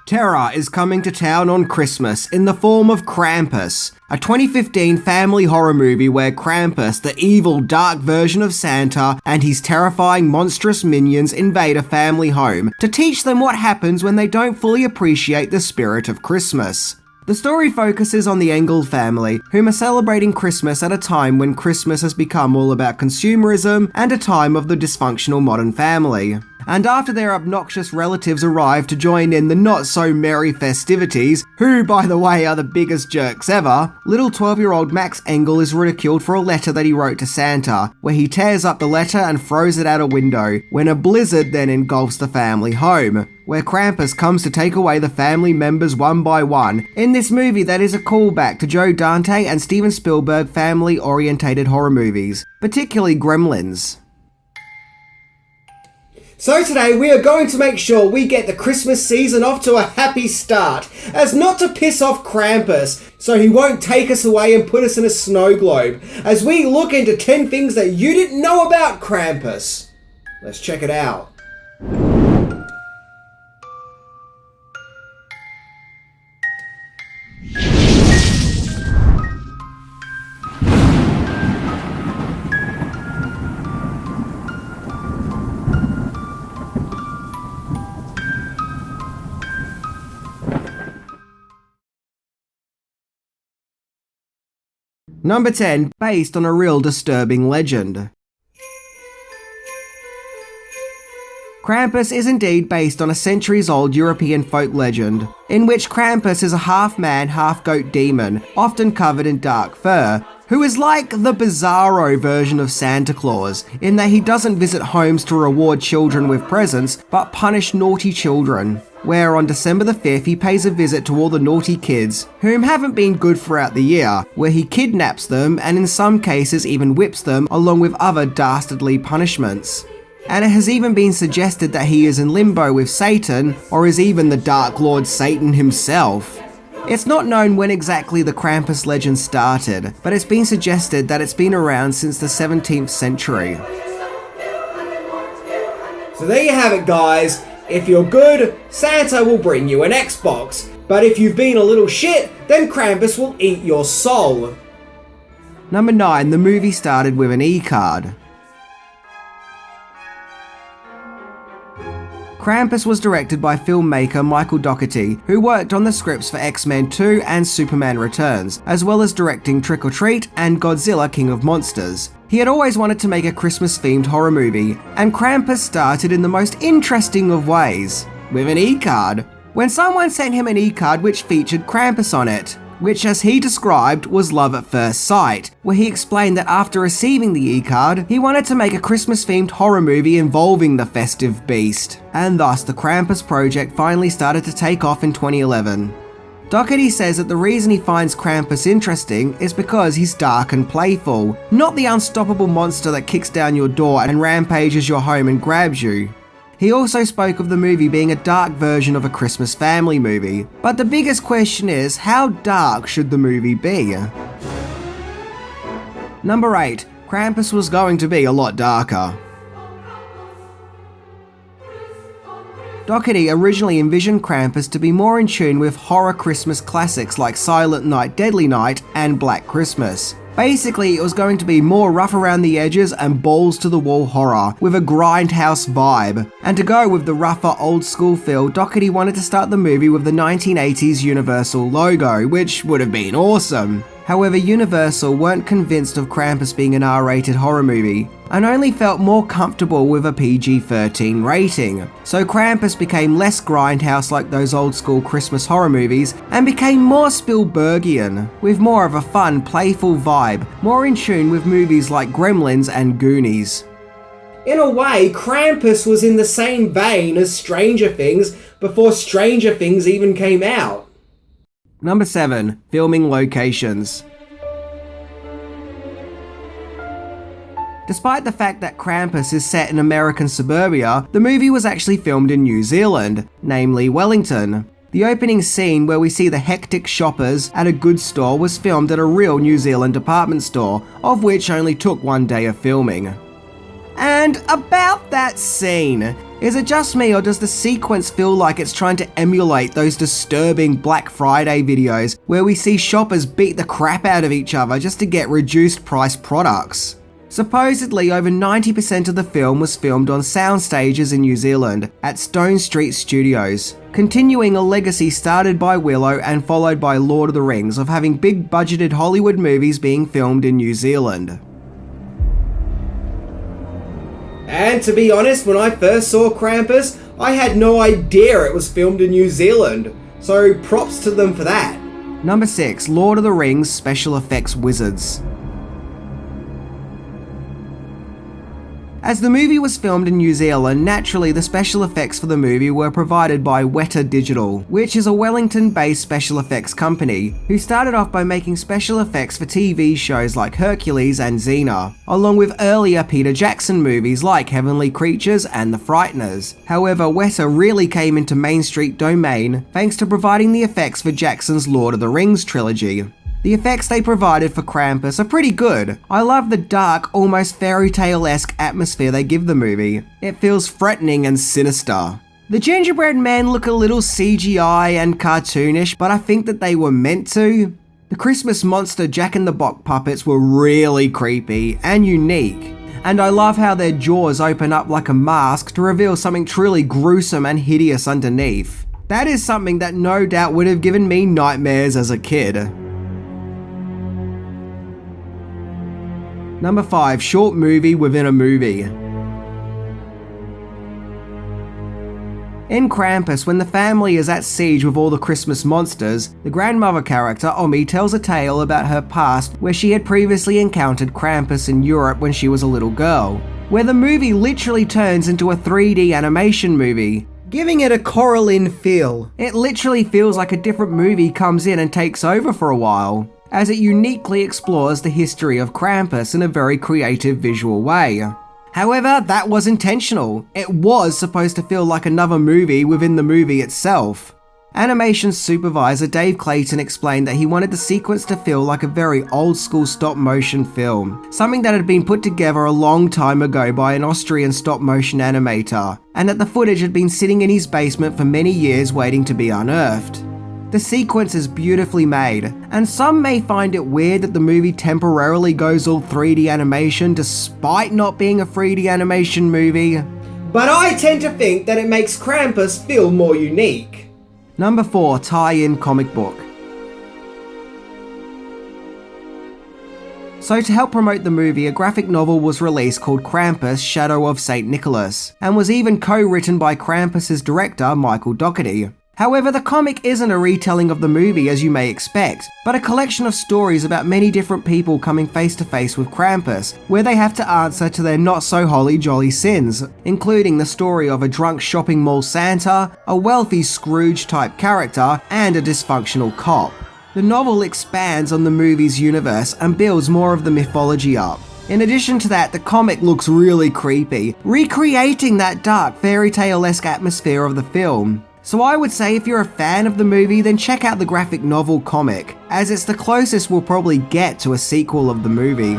Terror is coming to town on Christmas in the form of Krampus, a 2015 family horror movie where Krampus, the evil, dark version of Santa, and his terrifying, monstrous minions invade a family home to teach them what happens when they don't fully appreciate the spirit of Christmas. The story focuses on the Engel family, whom are celebrating Christmas at a time when Christmas has become all about consumerism and a time of the dysfunctional modern family. And after their obnoxious relatives arrive to join in the not-so-merry festivities, who, by the way, are the biggest jerks ever, little 12-year-old Max Engel is ridiculed for a letter that he wrote to Santa, where he tears up the letter and throws it out a window, when a blizzard then engulfs the family home, where Krampus comes to take away the family members one by one, in this movie that is a callback to Joe Dante and Steven Spielberg family-orientated horror movies, particularly Gremlins. So today we are going to make sure we get the Christmas season off to a happy start, as not to piss off Krampus, so he won't take us away and put us in a snow globe, as we look into 10 things that you didn't know about Krampus. Let's check it out. Number 10, based on a real disturbing legend. Krampus is indeed based on a centuries-old European folk legend, in which Krampus is a half-man, half-goat demon, often covered in dark fur, who is like the bizarro version of Santa Claus, in that he doesn't visit homes to reward children with presents, but punish naughty children, where on December the 5th he pays a visit to all the naughty kids, whom haven't been good throughout the year, where he kidnaps them and in some cases even whips them along with other dastardly punishments. And it has even been suggested that he is in limbo with Satan, or is even the Dark Lord Satan himself. It's not known when exactly the Krampus legend started, but it's been suggested that it's been around since the 17th century. So there you have it, guys. If you're good, Santa will bring you an Xbox, but if you've been a little shit, then Krampus will eat your soul. Number 9, the movie started with an ecard. Krampus was directed by filmmaker Michael Dougherty, who worked on the scripts for X-Men 2 and Superman Returns, as well as directing Trick or Treat and Godzilla King of Monsters. He had always wanted to make a Christmas-themed horror movie, and Krampus started in the most interesting of ways, with an ecard. When someone sent him an ecard which featured Krampus on it, which as he described was love at first sight, where he explained that after receiving the ecard, he wanted to make a Christmas-themed horror movie involving the festive beast, and thus the Krampus project finally started to take off in 2011. Dougherty says that the reason he finds Krampus interesting is because he's dark and playful, not the unstoppable monster that kicks down your door and rampages your home and grabs you. He also spoke of the movie being a dark version of a Christmas family movie, but the biggest question is, how dark should the movie be? Number 8, Krampus was going to be a lot darker. Dougherty originally envisioned Krampus to be more in tune with horror Christmas classics like Silent Night, Deadly Night and Black Christmas. Basically, it was going to be more rough around the edges and balls-to-the-wall horror, with a grindhouse vibe. And to go with the rougher, old-school feel, Dougherty wanted to start the movie with the 1980s Universal logo, which would have been awesome. However, Universal weren't convinced of Krampus being an R-rated horror movie, and only felt more comfortable with a PG-13 rating. So Krampus became less grindhouse like those old-school Christmas horror movies, and became more Spielbergian, with more of a fun, playful vibe, more in tune with movies like Gremlins and Goonies. In a way, Krampus was in the same vein as Stranger Things before Stranger Things even came out. Number 7, filming locations. Despite the fact that Krampus is set in American suburbia, the movie was actually filmed in New Zealand, namely Wellington. The opening scene where we see the hectic shoppers at a goods store was filmed at a real New Zealand department store, of which only took one day of filming. And about that scene, Is it just me, or does the sequence feel like it's trying to emulate those disturbing Black Friday videos where we see shoppers beat the crap out of each other just to get reduced price products? Supposedly, over 90% of the film was filmed on sound stages in New Zealand at Stone Street Studios, continuing a legacy started by Willow and followed by Lord of the Rings of having big budgeted Hollywood movies being filmed in New Zealand. And to be honest, when I first saw Krampus, I had no idea it was filmed in New Zealand, so props to them for that. Number 6. Lord of the Rings Special Effects Wizards. As the movie was filmed in New Zealand, naturally the special effects for the movie were provided by Weta Digital, which is a Wellington-based special effects company, who started off by making special effects for TV shows like Hercules and Xena, along with earlier Peter Jackson movies like Heavenly Creatures and The Frighteners. However, Weta really came into mainstream domain thanks to providing the effects for Jackson's Lord of the Rings trilogy. The effects they provided for Krampus are pretty good. I love the dark, almost fairy tale-esque atmosphere they give the movie. It feels threatening and sinister. The gingerbread men look a little CGI and cartoonish, but I think that they were meant to. The Christmas monster Jack-in-the-Box puppets were really creepy and unique. And I love how their jaws open up like a mask to reveal something truly gruesome and hideous underneath. That is something that no doubt would have given me nightmares as a kid. Number 5. Short movie within a movie. In Krampus, when the family is at siege with all the Christmas monsters, the grandmother character, Omi, tells a tale about her past where she had previously encountered Krampus in Europe when she was a little girl, where the movie literally turns into a 3D animation movie, giving it a Coraline feel. It literally feels like a different movie comes in and takes over for a while, as it uniquely explores the history of Krampus in a very creative visual way. However, that was intentional. It was supposed to feel like another movie within the movie itself. Animation supervisor Dave Clayton explained that he wanted the sequence to feel like a very old school stop motion film, something that had been put together a long time ago by an Austrian stop motion animator, and that the footage had been sitting in his basement for many years waiting to be unearthed. The sequence is beautifully made, and some may find it weird that the movie temporarily goes all 3D animation despite not being a 3D animation movie. But I tend to think that it makes Krampus feel more unique. Number 4. Tie-in comic book. So to help promote the movie, a graphic novel was released called Krampus, Shadow of St. Nicholas, and was even co-written by Krampus's director, Michael Dougherty. However, the comic isn't a retelling of the movie as you may expect, but a collection of stories about many different people coming face to face with Krampus, where they have to answer to their not so holly jolly sins, including the story of a drunk shopping mall Santa, a wealthy Scrooge type character, and a dysfunctional cop. The novel expands on the movie's universe and builds more of the mythology up. In addition to that, the comic looks really creepy, recreating that dark fairy tale-esque atmosphere of the film. So I would say if you're a fan of the movie, then check out the graphic novel comic, as it's the closest we'll probably get to a sequel of the movie.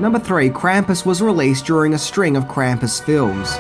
Number 3. Krampus was released during a string of Krampus films.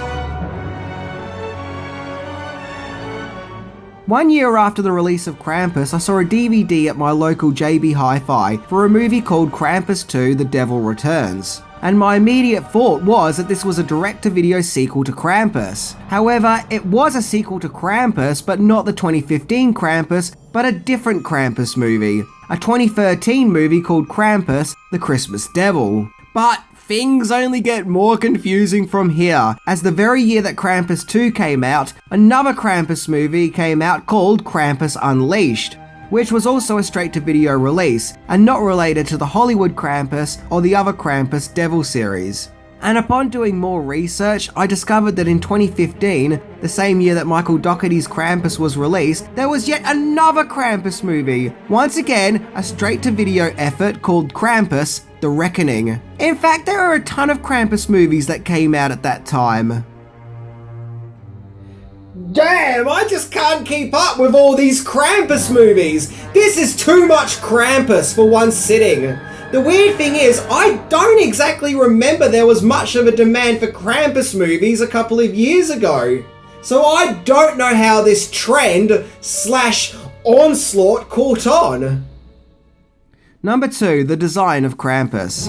1 year after the release of Krampus, I saw a DVD at my local JB Hi-Fi for a movie called Krampus 2: The Devil Returns. And my immediate thought was that this was a direct-to-video sequel to Krampus. However, it was a sequel to Krampus, but not the 2015 Krampus, but a different Krampus movie. A 2013 movie called Krampus, the Christmas Devil. But things only get more confusing from here, as the very year that Krampus 2 came out, another Krampus movie came out called Krampus Unleashed, which was also a straight-to-video release, and not related to the Hollywood Krampus or the other Krampus Devil series. And upon doing more research, I discovered that in 2015, the same year that Michael Dougherty's Krampus was released, there was yet another Krampus movie. Once again, a straight-to-video effort called Krampus: The Reckoning. In fact, there are a ton of Krampus movies that came out at that time. Damn, I just can't keep up with all these Krampus movies. This is too much Krampus for one sitting. The weird thing is, I don't exactly remember there was much of a demand for Krampus movies a couple of years ago. So I don't know how this trend / onslaught caught on. Number 2, the design of Krampus.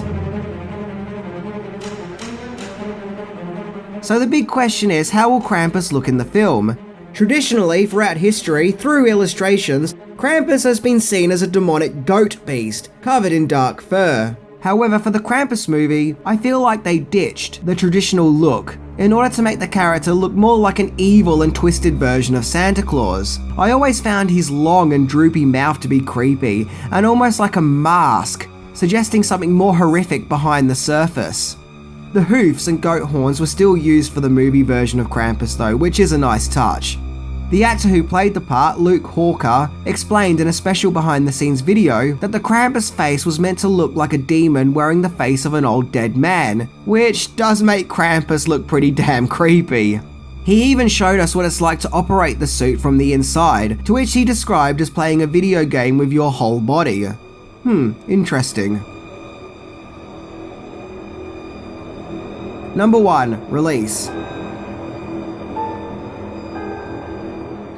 So the big question is, how will Krampus look in the film? Traditionally, throughout history, through illustrations, Krampus has been seen as a demonic goat beast, covered in dark fur. However, for the Krampus movie, I feel like they ditched the traditional look in order to make the character look more like an evil and twisted version of Santa Claus. I always found his long and droopy mouth to be creepy, and almost like a mask, suggesting something more horrific behind the surface. The hoofs and goat horns were still used for the movie version of Krampus though, which is a nice touch. The actor who played the part, Luke Hawker, explained in a special behind the scenes video that the Krampus face was meant to look like a demon wearing the face of an old dead man, which does make Krampus look pretty damn creepy. He even showed us what it's like to operate the suit from the inside, to which he described as playing a video game with your whole body. Interesting. Number 1, release.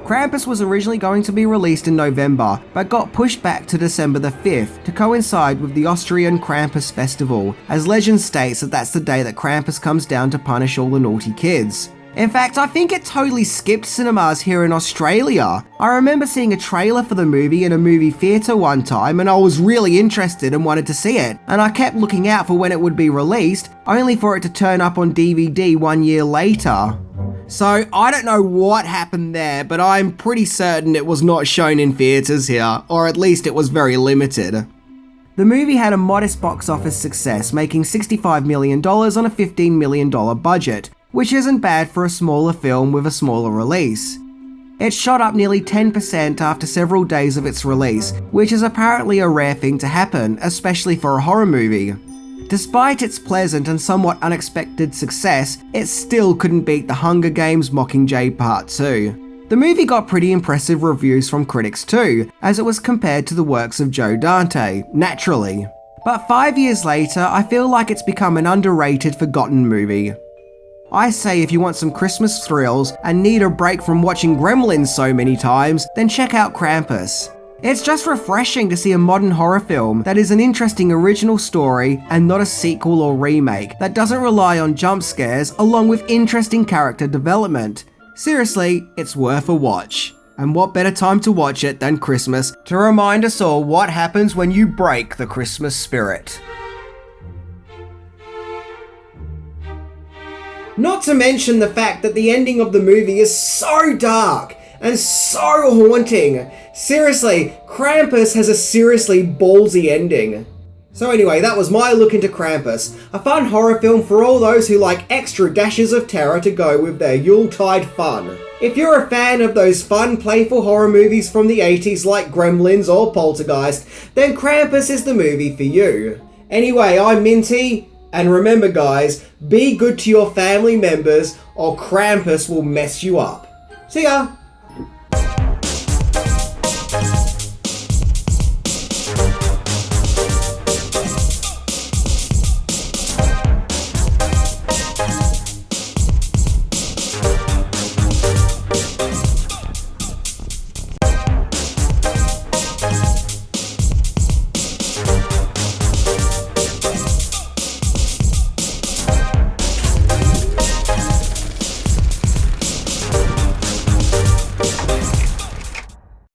Krampus was originally going to be released in November, but got pushed back to December the 5th to coincide with the Austrian Krampus festival, as legend states that that's the day that Krampus comes down to punish all the naughty kids. In fact, I think it totally skipped cinemas here in Australia. I remember seeing a trailer for the movie in a movie theatre one time, and I was really interested and wanted to see it, and I kept looking out for when it would be released, only for it to turn up on DVD 1 year later. So I don't know what happened there, but I'm pretty certain it was not shown in theatres here, or at least it was very limited. The movie had a modest box office success, making $65 million on a $15 million budget, which isn't bad for a smaller film with a smaller release. It shot up nearly 10% after several days of its release, which is apparently a rare thing to happen, especially for a horror movie. Despite its pleasant and somewhat unexpected success, it still couldn't beat The Hunger Games: Mockingjay Part 2. The movie got pretty impressive reviews from critics too, as it was compared to the works of Joe Dante, naturally. But 5 years later, I feel like it's become an underrated, forgotten movie. I say if you want some Christmas thrills and need a break from watching Gremlins so many times, then check out Krampus. It's just refreshing to see a modern horror film that is an interesting original story and not a sequel or remake that doesn't rely on jump scares along with interesting character development. Seriously, it's worth a watch. And what better time to watch it than Christmas to remind us all what happens when you break the Christmas spirit. Not to mention the fact that the ending of the movie is so dark and so haunting. Seriously, Krampus has a seriously ballsy ending. So anyway, that was my look into Krampus, a fun horror film for all those who like extra dashes of terror to go with their Yuletide fun. If you're a fan of those fun, playful horror movies from the 80s like Gremlins or Poltergeist, then Krampus is the movie for you. Anyway, I'm Minty, and remember guys, be good to your family members or Krampus will mess you up. See ya!